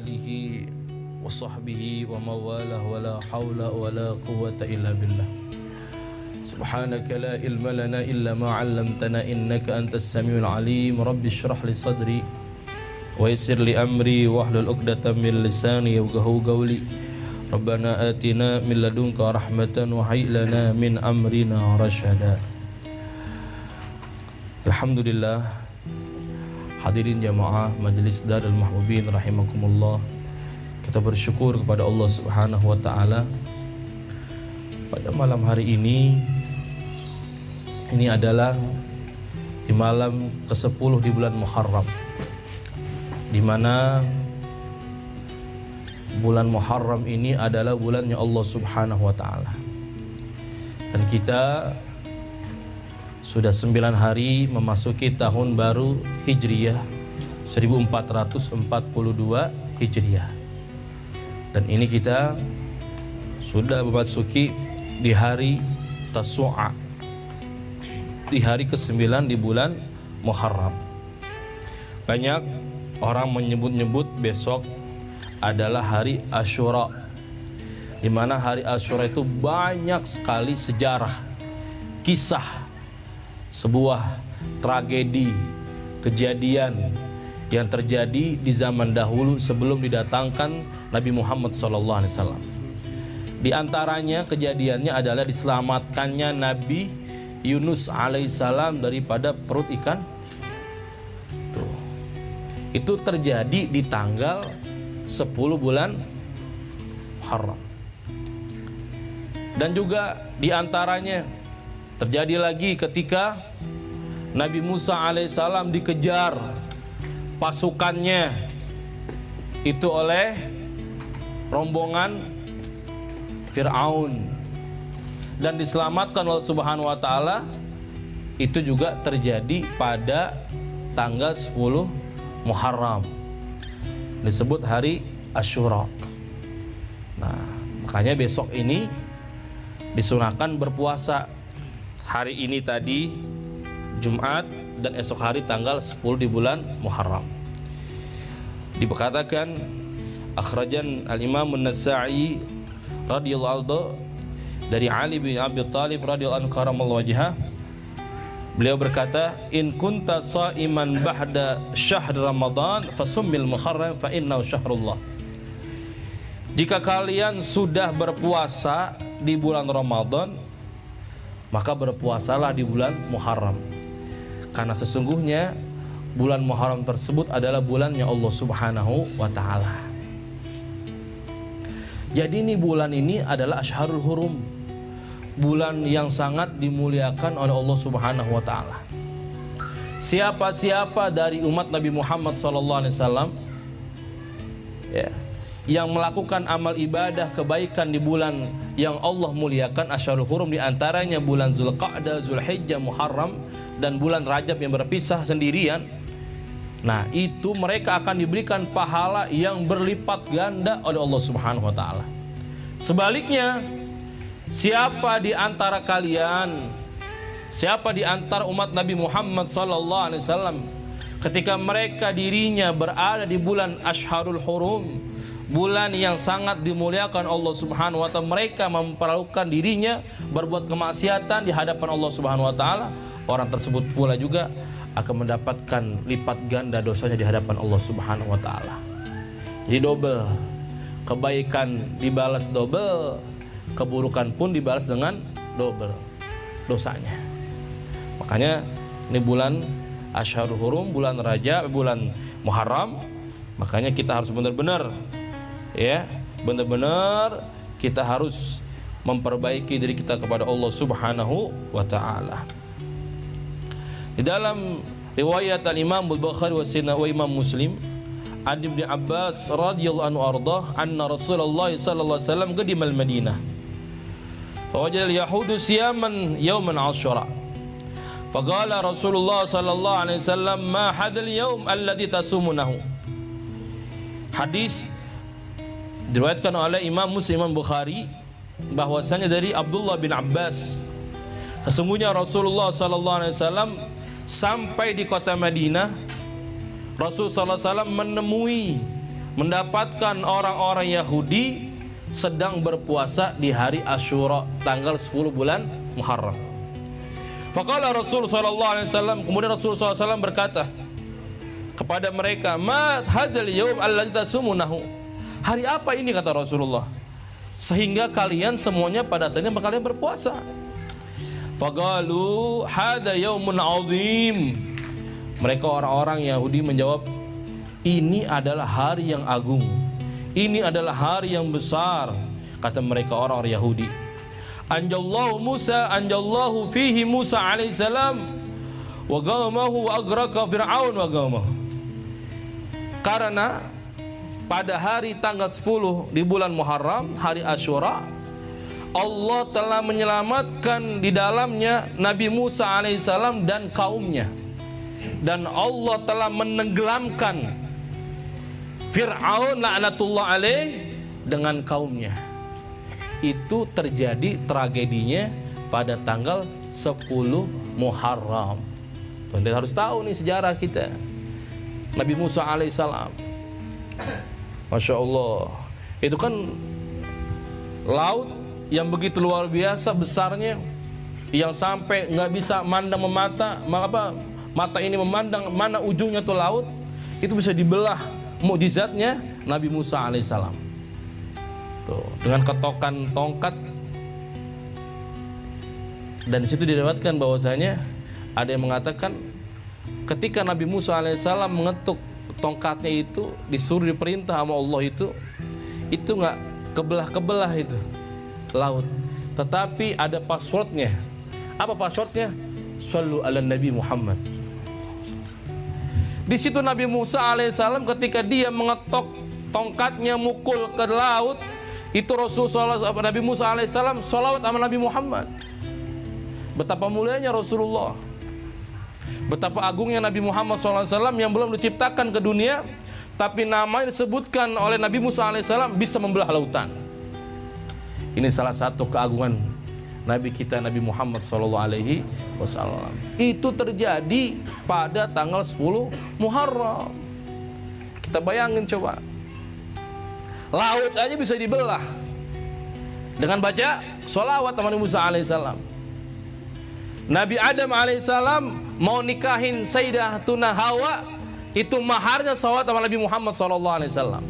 alihi wa sahbihi wa mawalah wa la hawla wa la quwwata illa billah. Subhanaka la ilma lana illa ma 'allamtana innaka antas samiul alim. Rabbi shrah li sadri wa yassir li amri wahlul 'uqdatam min lisani yafqahu qawli. Rabbana atina min ladunka rahmatan wa hayyi lana min amrina rasyada. Alhamdulillah, hadirin jamaah Majelis Darul Mahbubin rahimakumullah. Kita bersyukur kepada Allah Subhanahu wa taala pada malam hari ini. Ini adalah di malam ke-10 di bulan Muharram, di mana bulan Muharram ini adalah bulannya Allah Subhanahu wa taala. Dan kita sudah 9 hari memasuki tahun baru Hijriyah 1442 Hijriyah. Dan ini kita sudah memasuki di hari Tasu'a, di hari ke-9 di bulan Muharram. Banyak orang menyebut-nyebut besok adalah hari Asyura, di mana hari Asyura itu banyak sekali sejarah, kisah, sebuah tragedi, kejadian yang terjadi di zaman dahulu sebelum didatangkan Nabi Muhammad SAW. Di antaranya kejadiannya adalah diselamatkannya Nabi Yunus alaihissalam daripada perut ikan. Itu terjadi di tanggal 10 bulan Muharram. Dan juga di antaranya terjadi lagi ketika Nabi Musa alaihissalam dikejar pasukannya itu oleh rombongan Fir'aun dan diselamatkan oleh Subhanahu wa taala. Itu juga terjadi pada tanggal 10 Muharram, disebut hari Asyura. Nah, makanya besok ini disunahkan berpuasa. Hari ini tadi Jumat dan esok hari tanggal 10 di bulan Muharram. Dikatakan akhrajan al-Imam an-Nasa'i radhiyallahu anhu dari Ali bin Abi Thalib radhiyallahu anhu karamallahu wajhah. Beliau berkata, "In kunta sha'iman ba'da syahr Ramadan fasummil Muharram fa innahu syahrullah." Jika kalian sudah berpuasa di bulan Ramadan, maka berpuasalah di bulan Muharram, karena sesungguhnya bulan Muharram tersebut adalah bulannya Allah Subhanahu wa taala. Jadi ini bulan ini adalah Asyharul Hurum, bulan yang sangat dimuliakan oleh Allah Subhanahu wa taala. Siapa-siapa dari umat Nabi Muhammad SAW yang melakukan amal ibadah kebaikan di bulan yang Allah muliakan Asyharul Hurum, di antaranya bulan Zulqa'dah, Zulhijjah, Muharram dan bulan Rajab yang berpisah sendirian. Nah, itu mereka akan diberikan pahala yang berlipat ganda oleh Allah Subhanahu wa taala. Sebaliknya, siapa di antara kalian, siapa di antara umat Nabi Muhammad SAW ketika mereka dirinya berada di bulan Asyharul Hurum, bulan yang sangat dimuliakan Allah Subhanahu wa taala, mereka memperlakukan dirinya berbuat kemaksiatan di hadapan Allah Subhanahu wa taala, orang tersebut pula juga akan mendapatkan lipat ganda dosanya di hadapan Allah Subhanahu wa taala. Jadi double, kebaikan dibalas double, keburukan pun dibalas dengan double dosanya. Makanya ini bulan Asyharul Hurum, bulan Rajab, bulan Muharram, makanya kita harus benar-benar benar-benar kita harus memperbaiki diri kita kepada Allah Subhanahu wa taala. Di dalam riwayat al-Imam Al-Bukhari wa Imam Muslim, an Ibnu Abbas radhiyallahu anhu ardah, anna Rasulullah sallallahu alaihi wasallam qadima al-Madinah fa wajada al-yahudu siyaman yawman Asyura. Faqala Rasulullah sallallahu alaihi wasallam, ma hadal yawm alladhi tasumunahu. Hadis diriwayatkan oleh Imam Muslim, Imam Bukhari, bahwasanya dari Abdullah bin Abbas, sesungguhnya Rasulullah sallallahu alaihi wasallam sampai di kota Madinah, Rasul sallallahu alaihi wasallam menemui mendapatkan orang-orang Yahudi sedang berpuasa di hari Asyura tanggal 10 bulan Muharram. Faqala Rasul sallallahu alaihi wasallam, kemudian Rasul sallallahu alaihi wasallam berkata kepada mereka, "Ma hadzal yaum alladzi tasumunahu?" Hari apa ini, kata Rasulullah, sehingga kalian semuanya pada saatnya kalian berpuasa? Faqalu hadza yaumun azim. Mereka orang-orang Yahudi menjawab, ini adalah hari yang agung, ini adalah hari yang besar. Kata mereka orang-orang Yahudi, anjallahu fihi Musa alaihissalam wa qaumahu wa agraka Fir'aun wa qaumahu. Karena pada hari tanggal 10 di bulan Muharram, hari Asyura, Allah telah menyelamatkan di dalamnya Nabi Musa alaihissalam dan kaumnya, dan Allah telah menenggelamkan Fir'aun laknatullah alaih dengan kaumnya. Itu terjadi tragedinya pada tanggal 10 Muharram. Kita harus tahu nih sejarah kita. Nabi Musa alaihissalam, Masya Allah, itu kan laut yang begitu luar biasa besarnya, yang sampai nggak bisa mandang mata ini memandang mana ujungnya tuh laut. Itu bisa dibelah. Mukjizatnya Nabi Musa alaihissalam tuh, dengan ketokan tongkat. Dan di situ diriwayatkan bahwasanya ada yang mengatakan ketika Nabi Musa alaihissalam mengetuk tongkatnya itu, disuruh diperintah sama Allah itu nggak kebelah-kebelah itu laut, tetapi ada passwordnya. Apa passwordnya? Shallu ala Nabi Muhammad. Di situ Nabi Musa alaihissalam ketika dia mengetok tongkatnya mukul ke laut, itu Rasulullah Nabi Musa alaihissalam sholawat sama Nabi Muhammad. Betapa mulianya Rasulullah, betapa agungnya Nabi Muhammad SAW yang belum diciptakan ke dunia, tapi namanya disebutkan oleh Nabi Musa alaihissalam bisa membelah lautan. Ini salah satu keagungan Nabi kita, Nabi Muhammad SAW. Itu terjadi pada tanggal 10 Muharram. Kita bayangin coba, laut aja bisa dibelah dengan baca sholawat Nabi Musa alaihissalam. Nabi Adam alaihissalam mau nikahin Sayyidatuna Hawa, itu maharnya sholawat sama Nabi Muhammad SAW.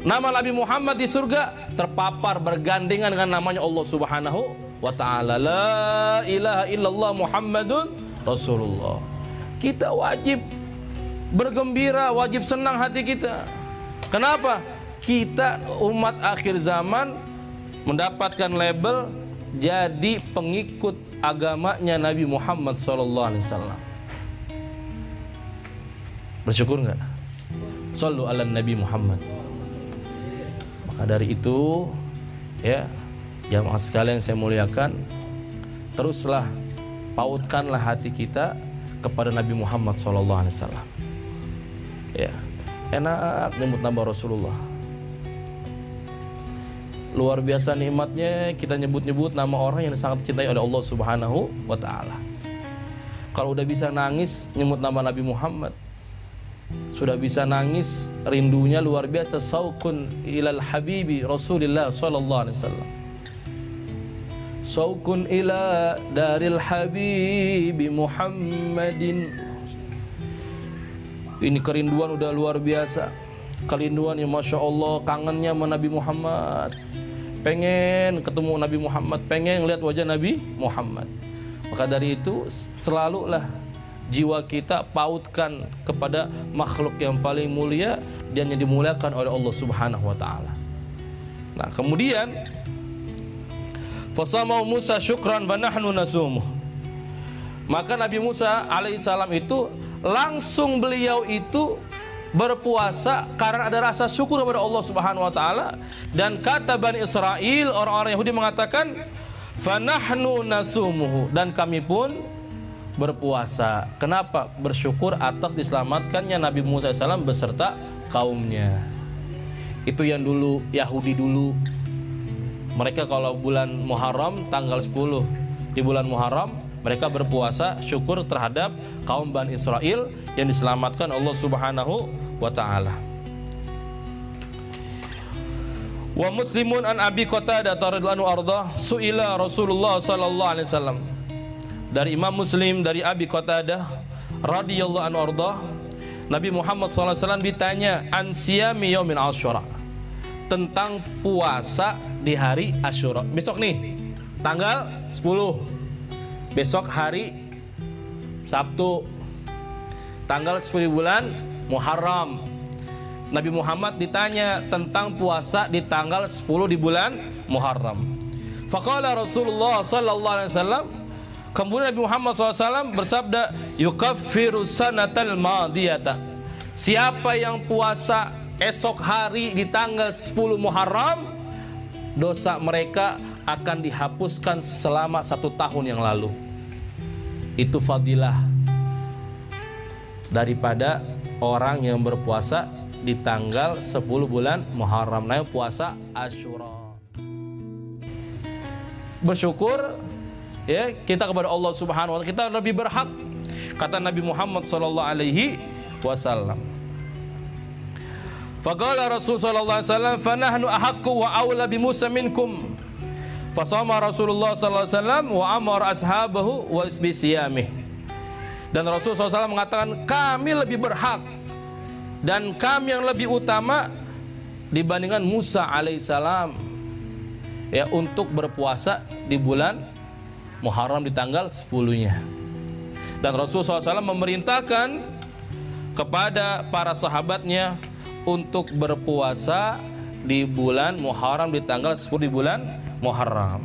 Nama Nabi Muhammad di surga terpapar bergandengan dengan namanya Allah Subhanahu wa ta'ala. La ilaha illallah Muhammadun Rasulullah. Kita wajib bergembira, wajib senang hati kita. Kenapa? Kita umat akhir zaman mendapatkan label jadi pengikut agamanya Nabi Muhammad SAW. Bersyukur nggak? Shallu ala Nabi Muhammad. Maka dari itu, ya jamaah sekalian saya muliakan, teruslah pautkanlah hati kita kepada Nabi Muhammad SAW. Ya, enak nyebut nama Rasulullah. Luar biasa nikmatnya kita nyebut-nyebut nama orang yang sangat dicintai oleh Allah Subhanahu wa ta'ala. Kalau udah bisa nangis nyebut nama Nabi Muhammad, sudah bisa nangis rindunya luar biasa. Sauqun ilal habibi Rasulillah sallallahu alaihi wasallam. Sauqun ila daril habibi Muhammadin. Ini kerinduan udah luar biasa. Kerinduan yang Masya Allah, kangennya sama Nabi Muhammad. Pengen ketemu Nabi Muhammad, pengen lihat wajah Nabi Muhammad. Maka dari itu selalulah jiwa kita pautkan kepada makhluk yang paling mulia dan yang dimuliakan oleh Allah Subhanahu wa ta'ala. Nah, kemudian fasamau Musa syukran wa nahnu nasumuh. Maka Nabi Musa alaihissalam itu langsung beliau itu berpuasa karena ada rasa syukur kepada Allah Subhanahu wa ta'ala. Dan kata Bani Israel, orang-orang Yahudi mengatakan fa nahnu nasumuhu, dan kami pun berpuasa. Kenapa? Bersyukur atas diselamatkannya Nabi Musa SAW beserta kaumnya. Itu yang dulu Yahudi dulu. Mereka kalau bulan Muharram tanggal 10 di bulan Muharram mereka berpuasa syukur terhadap kaum Bani Israel yang diselamatkan Allah Subhanahu wa ta'ala. Wa Muslimun an Abi Qatadah radhiyallahu anhu arda suila Rasulullah sallallahu alaihi wasallam. Dari Imam Muslim dari Abi Qatadah radhiyallahu anhu arda, Nabi Muhammad sallallahu alaihi wasallam ditanya an siyami yaumin Asyura, tentang puasa di hari Asyura. Besok nih tanggal 10. Besok hari Sabtu tanggal 10 bulan Muharram. Nabi Muhammad ditanya tentang puasa di tanggal 10 di bulan Muharram. Faqala Rasulullah sallallahu alaihi wasallam, kemudian Nabi Muhammad SAW bersabda, yukaffiru sanatal madiyata. Siapa yang puasa esok hari di tanggal 10 Muharram, dosa mereka akan dihapuskan selama 1 tahun yang lalu. Itu fadilah daripada orang yang berpuasa di tanggal 10 bulan Muharram, namanya puasa Asyura. Bersyukur ya kita kepada Allah Subhanahu wa taala, kita lebih berhak, kata Nabi Muhammad sallallahu alaihi wasallam. Faqala Rasul sallallahu alaihi wasallam, fa nahnu ahaqqu wa aula bi Musa minkum. Fasama Rasulullah sallallahu alaihi wasallam wa amara ashabahu wa bisiyamih. Dan Rasul SAW mengatakan, kami lebih berhak dan kami yang lebih utama dibandingkan Musa alaihissalam ya untuk berpuasa di bulan Muharram di tanggal 10-nya. Dan Rasulullah SAW memerintahkan kepada para sahabatnya untuk berpuasa di bulan Muharram di tanggal 10 di bulan Muharram.